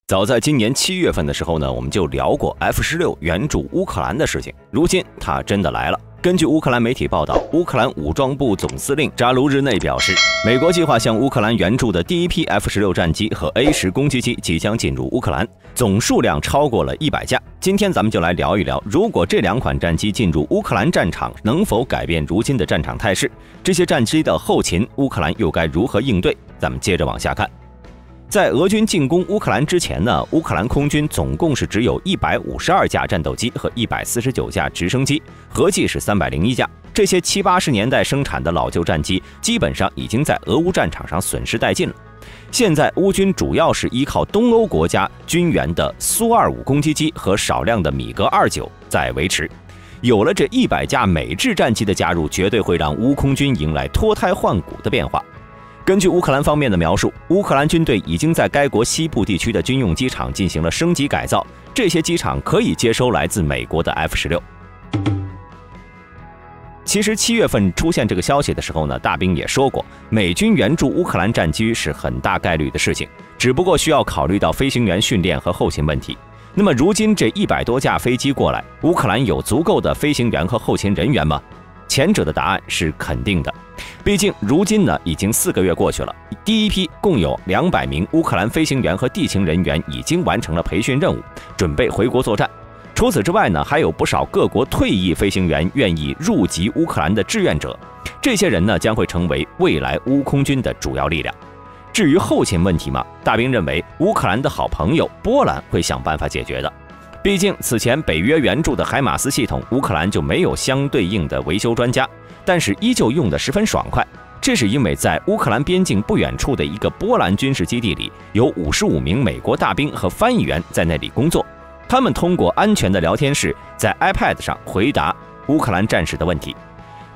早在今年7月份的时候呢，我们就聊过 F-16援助乌克兰的事情。如今它真的来了。根据乌克兰媒体报道，乌克兰武装部总司令扎卢日内表示，美国计划向乌克兰援助的第一批 F-16战机和 A-10攻击机即将进入乌克兰，总数量超过了100架。今天咱们就来聊一聊，如果这2款战机进入乌克兰战场，能否改变如今的战场态势？这些战机的后勤，乌克兰又该如何应对？咱们接着往下看。在俄军进攻乌克兰之前呢，乌克兰空军总共是只有152架战斗机和149架直升机，合计是301架。这些70、80年代生产的老旧战机，基本上已经在俄乌战场上损失殆尽了。现在乌军主要是依靠东欧国家军援的苏25攻击机和少量的米格29在维持。有了这100架美制战机的加入，绝对会让乌空军迎来脱胎换骨的变化。根据乌克兰方面的描述，乌克兰军队已经在该国西部地区的军用机场进行了升级改造，这些机场可以接收来自美国的 F-16。其实7月份出现这个消息的时候呢，大兵也说过，美军援助乌克兰战机是很大概率的事情，只不过需要考虑到飞行员训练和后勤问题。那么如今这100多架飞机过来，乌克兰有足够的飞行员和后勤人员吗？前者的答案是肯定的，毕竟如今呢已经4个月过去了，第一批共有200名乌克兰飞行员和地勤人员已经完成了培训任务，准备回国作战。除此之外呢，还有不少各国退役飞行员愿意入籍乌克兰的志愿者，这些人呢将会成为未来乌空军的主要力量。至于后勤问题嘛，大兵认为乌克兰的好朋友波兰会想办法解决的。毕竟此前北约援助的海马斯系统，乌克兰就没有相对应的维修专家，但是依旧用得十分爽快。这是因为在乌克兰边境不远处的一个波兰军事基地里，有55名美国大兵和翻译员在那里工作，他们通过安全的聊天室在 iPad 上回答乌克兰战士的问题。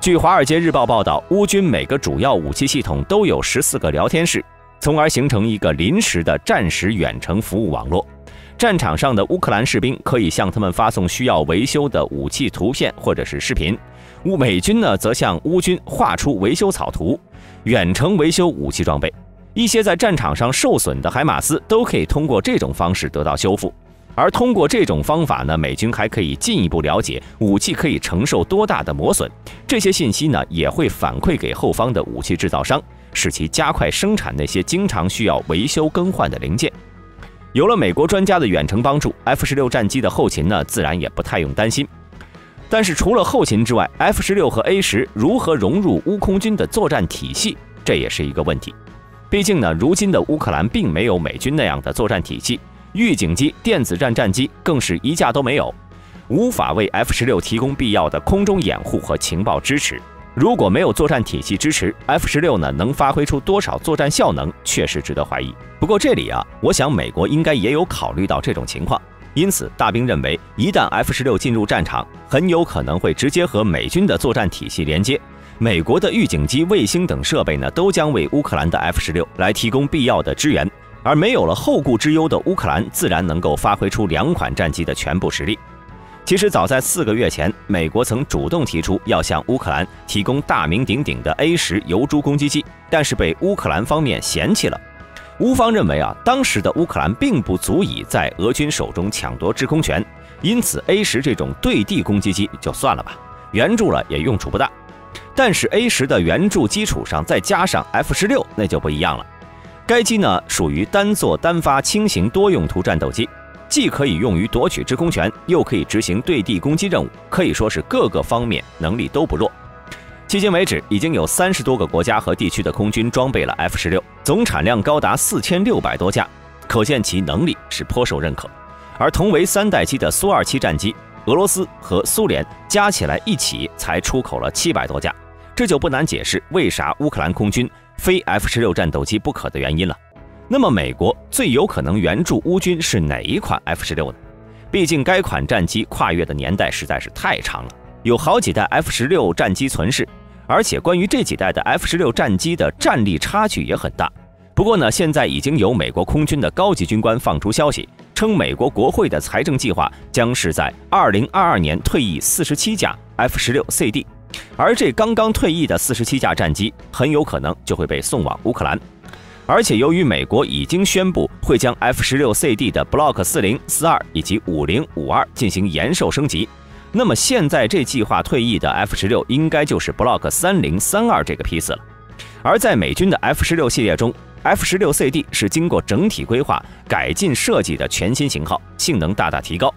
据《华尔街日报》报道，乌军每个主要武器系统都有14个聊天室，从而形成一个临时的战时远程服务网络。战场上的乌克兰士兵可以向他们发送需要维修的武器图片或者是视频，美军呢则向乌军画出维修草图，远程维修武器装备。一些在战场上受损的海马斯都可以通过这种方式得到修复。而通过这种方法呢，美军还可以进一步了解武器可以承受多大的磨损，这些信息呢也会反馈给后方的武器制造商，使其加快生产那些经常需要维修更换的零件。有了美国专家的远程帮助， F-16战机的后勤呢自然也不太用担心。但是除了后勤之外， F-16和 A-10如何融入乌空军的作战体系，这也是一个问题。毕竟呢，如今的乌克兰并没有美军那样的作战体系，预警机、电子战战机更是一架都没有，无法为 F-16提供必要的空中掩护和情报支持。如果没有作战体系支持， F-16呢能发挥出多少作战效能，确实值得怀疑。不过这里我想美国应该也有考虑到这种情况，因此大兵认为，一旦 F-16进入战场，很有可能会直接和美军的作战体系连接。美国的预警机、卫星等设备呢，都将为乌克兰的 F-16来提供必要的支援，而没有了后顾之忧的乌克兰，自然能够发挥出2款战机的全部实力。其实早在4个月前，美国曾主动提出要向乌克兰提供大名鼎鼎的 A-10游猪攻击机，但是被乌克兰方面嫌弃了。乌方认为当时的乌克兰并不足以在俄军手中抢夺制空权，因此 A-10这种对地攻击机就算了吧，援助了也用处不大。但是 A-10的援助基础上再加上 F-16，那就不一样了。该机呢属于单座单发轻型多用途战斗机，既可以用于夺取制空权，又可以执行对地攻击任务，可以说是各个方面能力都不弱。迄今为止，已经有30多个国家和地区的空军装备了 F-16，总产量高达4600多架，可见其能力是颇受认可。而同为3代机的苏27战机，俄罗斯和苏联加起来一起才出口了700多架，这就不难解释为啥乌克兰空军非 F-16战斗机不可的原因了。那么美国最有可能援助乌军是哪一款 F-16呢？毕竟该款战机跨越的年代实在是太长了，有好几代 F-16战机存世，而且关于这几代的 F-16战机的战力差距也很大。不过呢，现在已经有美国空军的高级军官放出消息，称美国国会的财政计划将是在2022年退役47架 F-16CD， 而这刚刚退役的47架战机很有可能就会被送往乌克兰。而且由于美国已经宣布会将 F-16CD 的 Block 40、42以及50、52进行延寿升级，那么现在这计划退役的 F-16应该就是 Block 30、32这个批次了。而在美军的 F-16系列中， F-16CD 是经过整体规划、改进设计的全新型号，性能大大提高。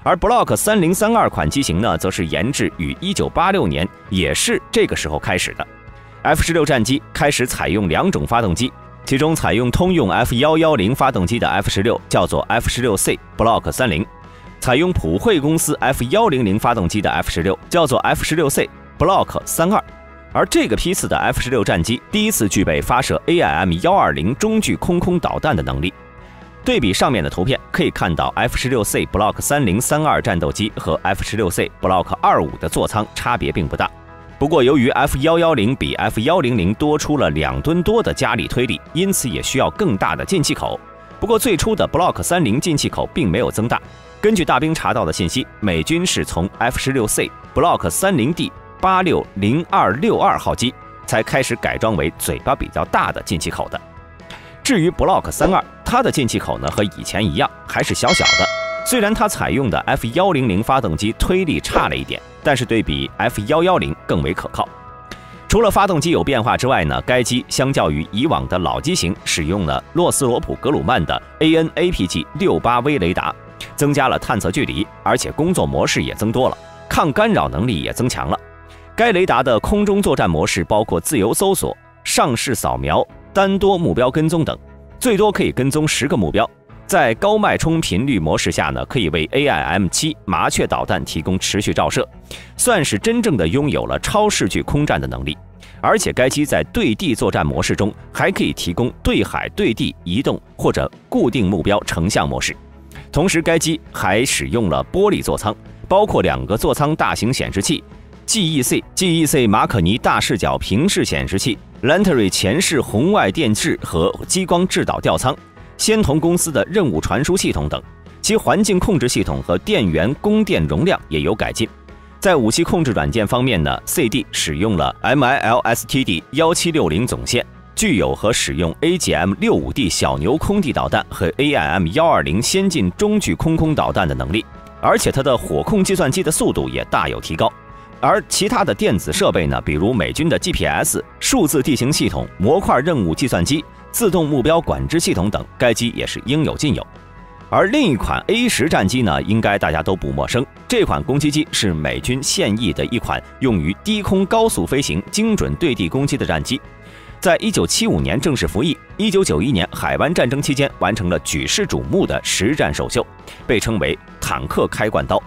而 Block 30、32款机型呢，则是研制于1986年，也是这个时候开始的。F-16战机开始采用2种发动机，其中采用通用 F110发动机的 F-16叫做 F-16C Block 30，采用普惠公司 F100发动机的 F-16叫做 F-16C Block 32。而这个批次的 F-16战机第一次具备发射 AIM-120中距空空导弹的能力。对比上面的图片，可以看到 F-16C Block 30、32战斗机和 F-16C Block 25的座舱差别并不大。不过，由于 F110比 F100多出了2吨多的加力推力，因此也需要更大的进气口。不过，最初的 Block 30进气口并没有增大。根据大兵查到的信息，美军是从 F-16C Block 30D 860262号机才开始改装为嘴巴比较大的进气口的。至于 Block 32，它的进气口呢和以前一样，还是小小的。虽然它采用的 F100发动机推力差了一点，但是对比 F110更为可靠。除了发动机有变化之外呢，该机相较于以往的老机型，使用了洛斯罗普格鲁曼的 AN/APG-68V 雷达，增加了探测距离，而且工作模式也增多了，抗干扰能力也增强了。该雷达的空中作战模式包括自由搜索、上视扫描、单多目标跟踪等，最多可以跟踪10个目标。在高脉冲频率模式下呢，可以为 AIM-7麻雀导弹提供持续照射，算是真正的拥有了超视距空战的能力。而且该机在对地作战模式中还可以提供对海、对地移动或者固定目标成像模式。同时，该机还使用了玻璃座舱，包括2个座舱大型显示器、GEC 马可尼大视角平视显示器、Lantery 前视红外电制和激光制导吊舱、仙童公司的任务传输系统等，其环境控制系统和电源供电容量也有改进。在武器控制软件方面呢 ，CD 使用了 MILSTD1760总线，具有和使用 AGM-65D 小牛空地导弹和 AIM-120先进中距空导弹的能力，而且它的火控计算机的速度也大有提高。而其他的电子设备呢，比如美军的 GPS、数字地形系统、模块任务计算机、自动目标管制系统等，该机也是应有尽有。而另一款 A10战机呢，应该大家都不陌生。这款攻击机是美军现役的一款用于低空高速飞行、精准对地攻击的战机。在1975年正式服役，1991年海湾战争期间完成了举世瞩目的实战首秀，被称为坦克开罐刀。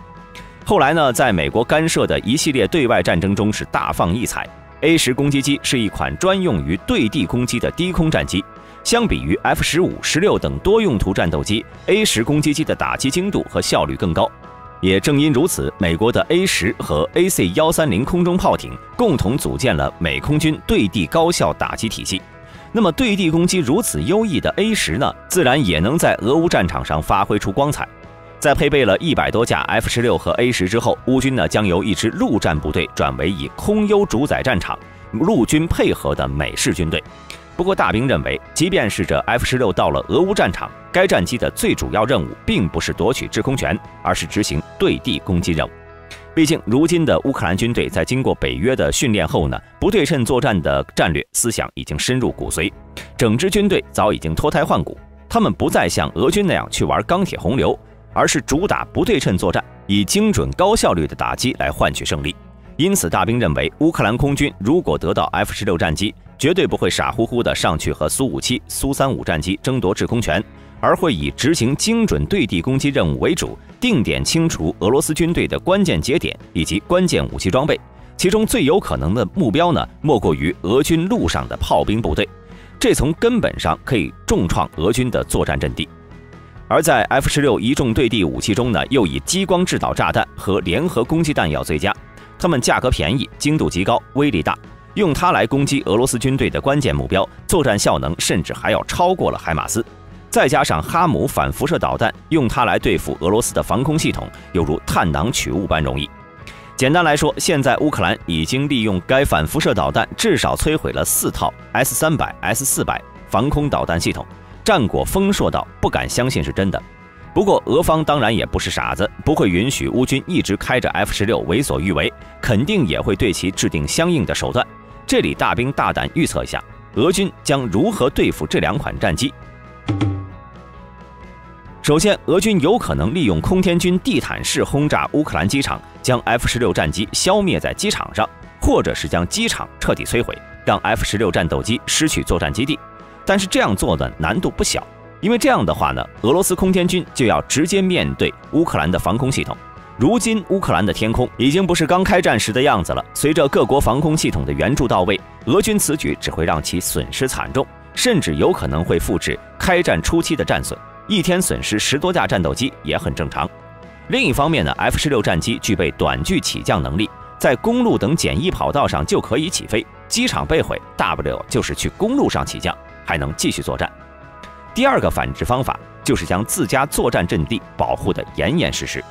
后来呢，在美国干涉的一系列对外战争中是大放异彩。A10攻击机是一款专用于对地攻击的低空战机。相比于 F-15、16等多用途战斗机 ，A10攻击机的打击精度和效率更高。也正因如此，美国的 A10和 AC-130空中炮艇共同组建了美空军对地高效打击体系。那么，对地攻击如此优异的 A10呢，自然也能在俄乌战场上发挥出光彩。在配备了100多架 F-16和 A10之后，乌军呢将由一支陆战部队转为以空优主宰战场、陆军配合的美式军队。不过，大兵认为，即便是这 F-16到了俄乌战场，该战机的最主要任务并不是夺取制空权，而是执行对地攻击任务。毕竟，如今的乌克兰军队在经过北约的训练后呢，不对称作战的战略思想已经深入骨髓，整支军队早已经脱胎换骨。他们不再像俄军那样去玩钢铁洪流，而是主打不对称作战，以精准高效率的打击来换取胜利。因此，大兵认为，乌克兰空军如果得到 F-16战机，绝对不会傻乎乎的上去和苏-57、苏-35战机争夺制空权，而会以执行精准对地攻击任务为主，定点清除俄罗斯军队的关键节点以及关键武器装备。其中最有可能的目标呢，莫过于俄军陆上的炮兵部队。这从根本上可以重创俄军的作战阵地。而在 F-16一众对地武器中呢，又以激光制导炸弹和联合攻击弹药最佳，它们价格便宜、精度极高、威力大。用它来攻击俄罗斯军队的关键目标，作战效能甚至还要超过了海马斯。再加上哈姆反辐射导弹，用它来对付俄罗斯的防空系统，犹如探囊取物般容易。简单来说，现在乌克兰已经利用该反辐射导弹，至少摧毁了4套 S-300、S-400 防空导弹系统，战果丰硕到不敢相信是真的。不过俄方当然也不是傻子，不会允许乌军一直开着 F-16为所欲为，肯定也会对其制定相应的手段。这里大兵大胆预测一下，俄军将如何对付这2款战机。首先，俄军有可能利用空天军地毯式轰炸乌克兰机场，将 F-16战机消灭在机场上，或者是将机场彻底摧毁，让 F-16战斗机失去作战基地。但是这样做的难度不小，因为这样的话呢，俄罗斯空天军就要直接面对乌克兰的防空系统。如今乌克兰的天空已经不是刚开战时的样子了，随着各国防空系统的援助到位，俄军此举只会让其损失惨重，甚至有可能会复制开战初期的战损。一天损失10多架战斗机也很正常。另一方面呢 ，F-16战机具备短距起降能力，在公路等简易跑道上就可以起飞，机场被毁，大不了就是去公路上起降，还能继续作战。第二个反制方法就是将自家作战阵地保护得严严实实。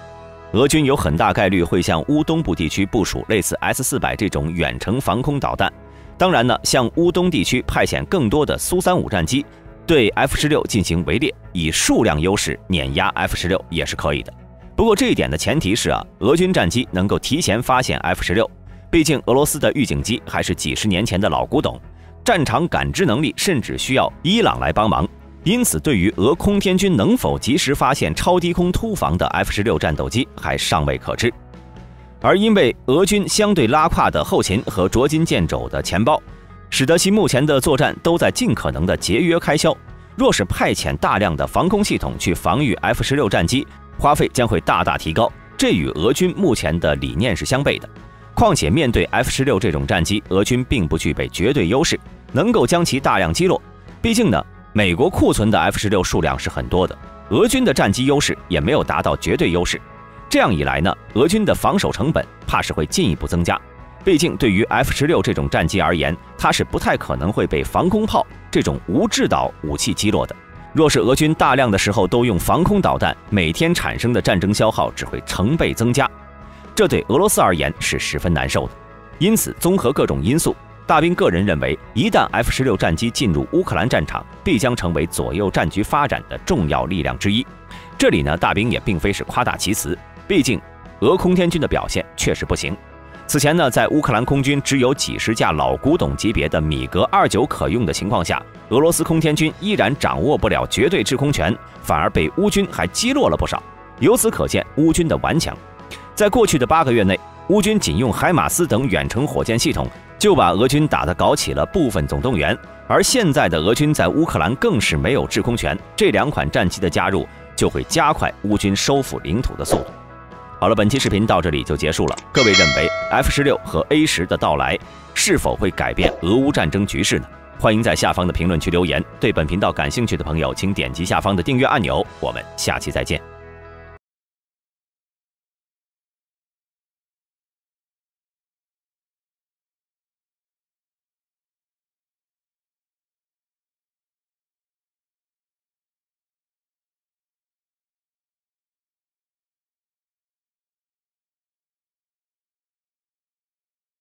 俄军有很大概率会向乌东部地区部署类似 S-400这种远程防空导弹。当然呢，向乌东地区派遣更多的苏35战机，对 F-16进行围猎，以数量优势碾压 F-16也是可以的。不过这一点的前提是俄军战机能够提前发现 F-16，毕竟俄罗斯的预警机还是几十年前的老古董，战场感知能力甚至需要伊朗来帮忙。因此，对于俄空天军能否及时发现超低空突防的 F-16战斗机还尚未可知。而因为俄军相对拉胯的后勤和捉襟见肘的钱包，使得其目前的作战都在尽可能的节约开销。若是派遣大量的防空系统去防御 F-16战机，花费将会大大提高，这与俄军目前的理念是相悖的。况且面对 F-16这种战机，俄军并不具备绝对优势，能够将其大量击落。毕竟呢，美国库存的 F-16数量是很多的，俄军的战机优势也没有达到绝对优势。这样一来呢，俄军的防守成本怕是会进一步增加。毕竟对于 F-16这种战机而言，它是不太可能会被防空炮这种无制导武器击落的。若是俄军大量的时候都用防空导弹，每天产生的战争消耗只会成倍增加，这对俄罗斯而言是十分难受的。因此，综合各种因素，大兵个人认为，一旦 F-16战机进入乌克兰战场，必将成为左右战局发展的重要力量之一。这里呢，大兵也并非是夸大其词，毕竟俄空天军的表现确实不行。此前呢，在乌克兰空军只有几十架老古董级别的米格29可用的情况下，俄罗斯空天军依然掌握不了绝对制空权，反而被乌军还击落了不少。由此可见乌军的顽强。在过去的8个月内，乌军仅用海马斯等远程火箭系统就把俄军打得搞起了部分总动员，而现在的俄军在乌克兰更是没有制空权，这2款战机的加入就会加快乌军收复领土的速度。好了，本期视频到这里就结束了。各位认为 F-16和 A10的到来是否会改变俄乌战争局势呢？欢迎在下方的评论区留言。对本频道感兴趣的朋友，请点击下方的订阅按钮。我们下期再见。